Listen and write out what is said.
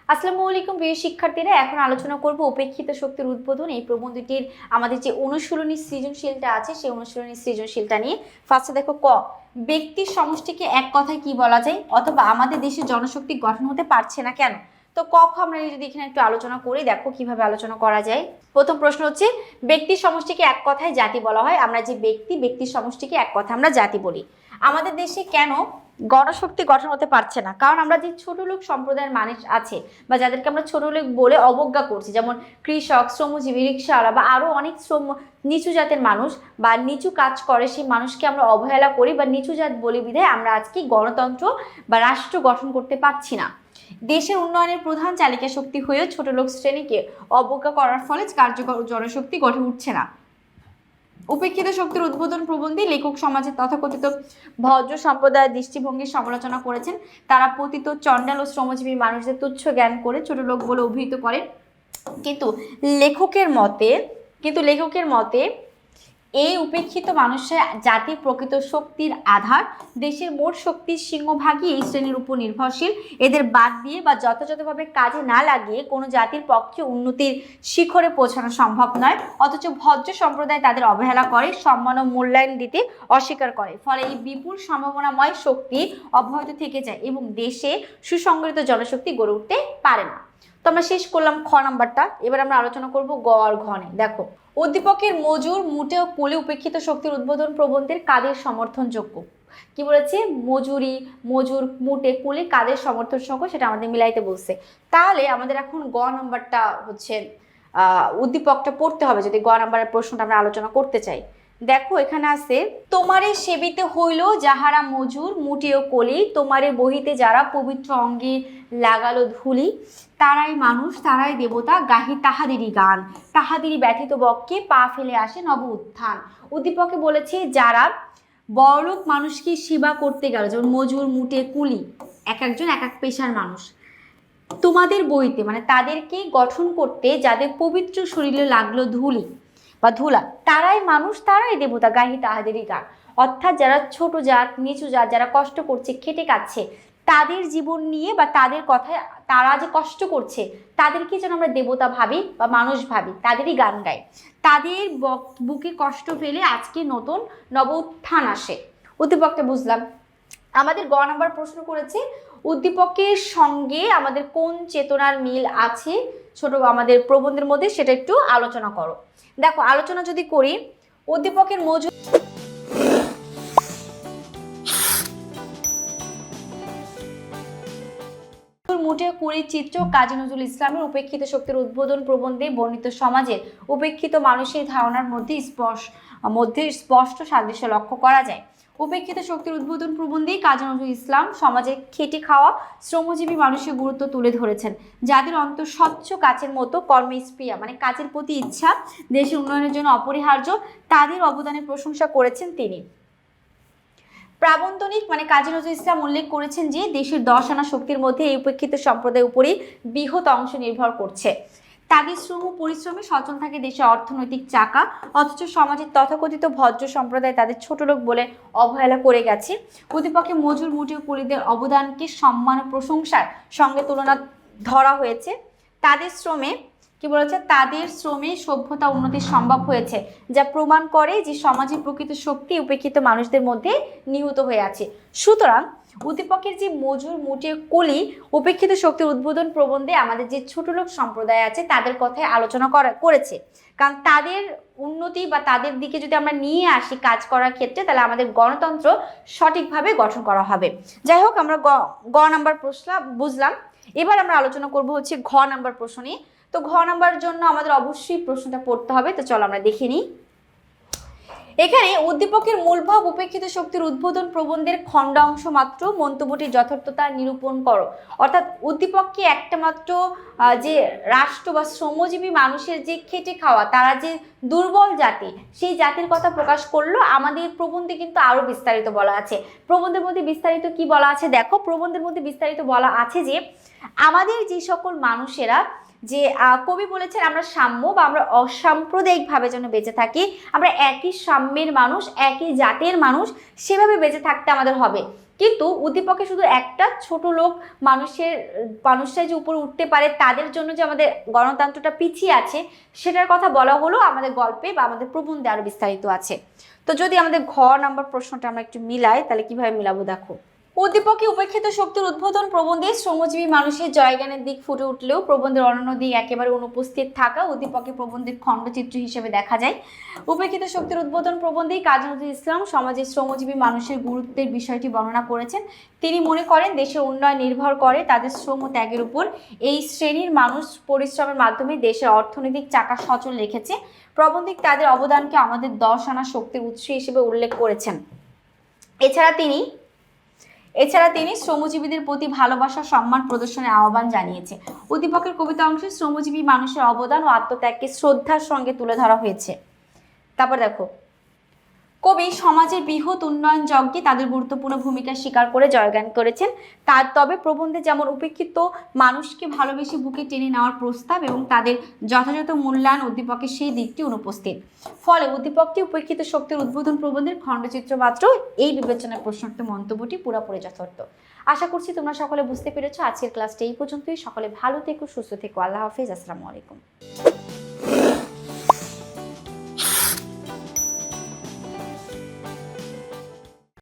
আসসালামু আলাইকুম প্রিয় শিক্ষার্থীরা, এখন আলোচনা করব উপেক্ষিত শক্তির উদ্বোধন। এই প্রবন্ধটির আমাদের যে অনুশীলনী সৃজনশীলটা আছে সেই অনুশীলনী সৃজনশীলটা নিয়ে ফার্স্টে দেখো ক, ব্যক্তির সমষ্টিকে এক কথায় কি বলা যায়, অথবা আমাদের দেশে জনশক্তি গঠন হতে পারছে না কেন। তো ক খ আমরা যদি এখানে একটু আলোচনা করি, দেখো কিভাবে আলোচনা করা যায়। প্রথম প্রশ্ন হচ্ছে, ব্যক্তির সমষ্টিকে এক কথায় জাতি বলা হয়। আমরা যে ব্যক্তির সমষ্টিকে এক কথা আমরা জাতি বলি। আমাদের দেশে কেন গণশক্তি গঠন হতে পারছে না? কারণ আমরা যে ছোট লোক সম্প্রদায়ের মানুষ আছে বা যাদেরকে আমরা ছোট লোক বলে অবজ্ঞা করছি, যেমন কৃষক, শ্রমজীবী, রিক্সাওয়ালা বা আরো অনেক নিচু জাতের মানুষ বা নিচু কাজ করে, সেই মানুষকে আমরা অবহেলা করি বা নিচু জাত বলি বিধায় আমরা আজকে গণতন্ত্র বা রাষ্ট্র গঠন করতে পারছি না। দেশের উন্নয়নের প্রধান চালিকা শক্তি হয়েও ছোট লোক শ্রেণীকে অবজ্ঞা করার ফলে কার্যকর জনশক্তি গঠন উঠছে না। উপেক্ষিত শক্তির উদ্বোধন প্রবন্ধে লেখক সমাজের তথাকথিত ভদ্র সম্প্রদায়ের দৃষ্টিভঙ্গির সমালোচনা করেছেন। তারা পতিত, চণ্ডাল ও শ্রমজীবী মানুষদের তুচ্ছ জ্ঞান করে ছোট লোক বলে অভিহিত করেন। কিন্তু লেখকের মতে এই উপেক্ষিত মানুষের জাতির প্রকৃত শক্তির আধার, দেশের মোট শক্তির সিংহভাগই এই শ্রেণীর উপর নির্ভরশীল। এদের বাদ দিয়ে বা যথাযথভাবে কাজে না লাগিয়ে কোনো জাতির পক্ষে উন্নতির শিখরে পৌঁছানো সম্ভব নয়। অথচ ভদ্র সম্প্রদায় তাদের অবহেলা করে, সম্মান ও মূল্যায়ন দিতে অস্বীকার করে। ফলে এই বিপুল সম্ভাবনাময় শক্তি অব্যাহত থেকে যায় এবং দেশে সুসংগঠিত জনশক্তি গড়ে উঠতে পারে না। তো আমরা শেষ করলাম খ নাম্বারটা। এবার আমরা আলোচনা করব গ আর ঘ নিয়ে। দেখো, উদ্দীপকের মজুর, মুটে ও কুলে উপেক্ষিত শক্তির উদ্বোধন প্রবন্ধের কাদের সমর্থনযোগ্য? কি বলেছে? মজুর, মুটে, কুলে কাদের সমর্থনযোগ্য সেটা আমাদের মিলাইতে বলছে। তাহলে আমাদের এখন গ নাম্বারটা হচ্ছে উদ্দীপকটা পড়তে হবে যদি গ নাম্বারের প্রশ্নটা আমরা আলোচনা করতে চাই। দেখো এখানে আছে, তোমারে সেবিতে হইল যাহারা মজুর, মুটে ও কলি, তোমারে বহিতে যারা পবিত্র অঙ্গে লাগালো ধুলি, তারাই মানুষ, তারাই দেবতা, গাহি তাহাদেরই গান, তাহাদেরই ব্যথিত বক্ষে পা ফেলে আসে নব উত্থান। উদ্দীপকে বলেছে যারা বড়লোক মানুষকে সেবা করতে গেল, যেমন মজুর, মুটে, কুলি, এক একজন এক এক পেশার মানুষ, তোমাদের বইতে মানে তাদেরকে গঠন করতে যাদের পবিত্র শরীরে লাগলো ধুলি বা ধুলা, তারাই মানুষ, তারাই দেবতা, গাহি তাহাদেরই গান। অর্থাৎ যারা ছোট জাত, নিচু জাত, যারা কষ্ট করছে, খেটে খাচ্ছে, তাদের জীবন নিয়ে বা তাদের কথায়, তারা যে কষ্ট করছে তাদেরকে যেন আমরা দেবতা ভাবি বা মানুষ ভাবি, তাদেরই গান গাই। তাদের বুকে কষ্ট ফেলে আজকে নতুন নব উত্থান আসে। উদ্দীপকটা বুঝলাম। আমাদের গ নাম্বার প্রশ্ন করেছে, উদ্দীপকের সঙ্গে আমাদের কোন চেতনার মিল আছে ছোট আমাদের প্রবন্ধের মধ্যে, সেটা একটু আলোচনা করো। দেখো আলোচনা যদি করি, উদ্দীপকের মজুর, মুটে কুড়ির চিত্র কাজী নজরুল ইসলামের উপেক্ষিত শক্তির উদ্বোধন প্রবন্ধে বর্ণিত সমাজের উপেক্ষিত মানুষের ধারণার মধ্যে স্পষ্ট সাদৃশ্য লক্ষ্য করা যায়। উপেক্ষিত শক্তির উদ্বোধন প্রবন্ধে কাজী নজরুল ইসলাম সমাজে খেটে খাওয়া শ্রমজীবী মানুষের গুরুত্ব তুলে ধরেছেন, যাদের অন্তর স্বচ্ছ কাচের মতো কর্মস্পৃহা মানে কাজের প্রতি ইচ্ছা দেশের উন্নয়নের জন্য অপরিহার্য, তাদের অবদানের প্রশংসা করেছেন তিনি। প্রাবন্তনিক মানে কাজী নজরুল ইসলাম উল্লেখ করেছেন যে দেশের 10 আনা শক্তির মধ্যে এই উপেক্ষিত সম্প্রদায়ের উপরই বৃহৎ অংশ নির্ভর করছে। তাদের শ্রম ও পরিশ্রমে সচল থাকে দেশের অর্থনৈতিক চাকা, অথচ সমাজের তথাকথিত ভদ্র সম্প্রদায় তাদের ছোট লোক বলে অবহেলা করে গেছে। প্রতিপক্ষে মজুর, মুটে ও কুলিদের অবদানকে সম্মান ও প্রশংসার সঙ্গে তুলনা ধরা হয়েছে। তাদের শ্রমে সভ্যতা উন্নতি সম্ভব হয়েছে, যা প্রমাণ করে যে সমাজের প্রকৃত শক্তি উপেক্ষিত মানুষদের মধ্যে নিহিত হয়ে আছে। সুতরাং উদ্দীপকের যে মজুর, মুটে, কুলি উপেক্ষিত শক্তির উদ্বোধন প্রবন্ধে আমাদের যে ছোট লোক সম্প্রদায় আছে তাদের কথায় আলোচনা করেছে। কারণ তাদের উন্নতি বা তাদের দিকে যদি আমরা নিয়ে আসি কাজ করার ক্ষেত্রে, তাহলে আমাদের গণতন্ত্র সঠিকভাবে গঠন করা হবে। যাই হোক, আমরা গ নাম্বার প্রশ্ন বুঝলাম। এবার আমরা আলোচনা করব হচ্ছে ঘ নাম্বার প্রশ্ন নিয়ে। তো ঘ নাম্বারের জন্য আমাদের অবশ্যই প্রশ্নটা পড়তে হবে। তো চলো আমরা দেখে নিই। এখানে উদ্দীপকের মূলভাব উপেক্ষিত শক্তির উদ্বোধন প্রবন্ধের খণ্ড অংশ মাত্র মন্তব্যটির যথার্থতা নিরূপণ করো। অর্থাৎ উদ্দীপককে একটা মাত্র যে রাষ্ট্র বা শ্রমজীবী মানুষের যে খেটে খাওয়া, তারা যে দুর্বল জাতি, সেই জাতির কথা প্রকাশ করলো। আমাদের প্রবন্ধে কিন্তু আরো বিস্তারিত বলা আছে। প্রবন্ধের মধ্যে বিস্তারিত কি বলা আছে দেখো, প্রবন্ধের মধ্যে বিস্তারিত বলা আছে যে আমাদের যে সকল মানুষেরা, যে কবি বলেছেন আমরা সাম্য বা আমরা অসাম্প্রদায়িকভাবে যেন বেঁচে থাকি, আমরা একই সাম্যের মানুষ, একই জাতের মানুষ, সেভাবে বেঁচে থাকতে আমাদের হবে। কিন্তু উদ্দীপকে শুধু একটা ছোট লোক মানুষরা যে উপরে উঠতে পারে, তাদের জন্য যে আমাদের গণতন্ত্রটা পিছিয়ে আছে সেটার কথা বলা হলো আমাদের গল্পে বা আমাদের প্রবন্ধে আরো বিস্তারিত আছে। তো যদি আমাদের ঘ নাম্বার প্রশ্নটা আমরা একটু মিলাই, তাহলে কিভাবে মিলাবো দেখো। উদ্দীপকে উপেক্ষিত শক্তির উদ্বোধন প্রবন্ধে শ্রমজীবী মানুষের জয়জ্ঞানের দিক ফুটে উঠলেও প্রবন্ধের অন্যান্য দিক একেবারে অনুপস্থিত থাকা উদ্দীপকে প্রবন্ধের খণ্ডচিত্র হিসেবে দেখা যায়। উপেক্ষিত শক্তির উদ্বোধন প্রবন্ধেই কাজী নজরুল ইসলাম সমাজের শ্রমজীবী মানুষের গুরুত্বের বিষয়টি বর্ণনা করেছেন। তিনি মনে করেন দেশের উন্নয়ন নির্ভর করে তাদের শ্রম ও ত্যাগের উপর। এই শ্রেণীর মানুষ পরিশ্রমের মাধ্যমে দেশের অর্থনৈতিক চাকা সচল রেখেছে। প্রবন্ধিক তাদের অবদানকে আমাদের 10 আনা শক্তির উৎস হিসেবে উল্লেখ করেছেন। এছাড়া তিনি শ্রমজীবীদের প্রতি ভালোবাসা সম্মান প্রদর্শনের আহ্বান জানিয়েছে। উদ্দীপকের কবিতা অংশে শ্রমজীবী মানুষের অবদান ও আত্মত্যাগকে শ্রদ্ধার সঙ্গে তুলে ধরা হয়েছে। তারপর দেখো, কবি সমাজের বৃহৎ উন্নয়ন যজ্ঞে তাদের গুরুত্বপূর্ণ ভূমিকা স্বীকার করে জয়গান করেছেন। তবে প্রবন্ধে যেমন উপেক্ষিত মানুষকে ভালোবেসে বুকে টেনে নেওয়ার প্রস্তাব এবং তাদের যথাযথ মূল্যায়ন, উদ্দীপকের সেই দিকটি অনুপস্থিত। ফলে উদ্দীপকটি উপেক্ষিত শক্তির উদ্বোধন প্রবন্ধের খণ্ডচিত্র মাত্র। এই বিবেচনায় প্রশ্নোক্ত মন্তব্যটি পুরোপুরি যথার্থ। আশা করছি তোমরা সকলে বুঝতে পেরেছো। আজকের ক্লাসটা এই পর্যন্তই। সকলে ভালো থেকো, সুস্থ থেকো। আল্লাহ হাফেজ। আসসালামু আলাইকুম।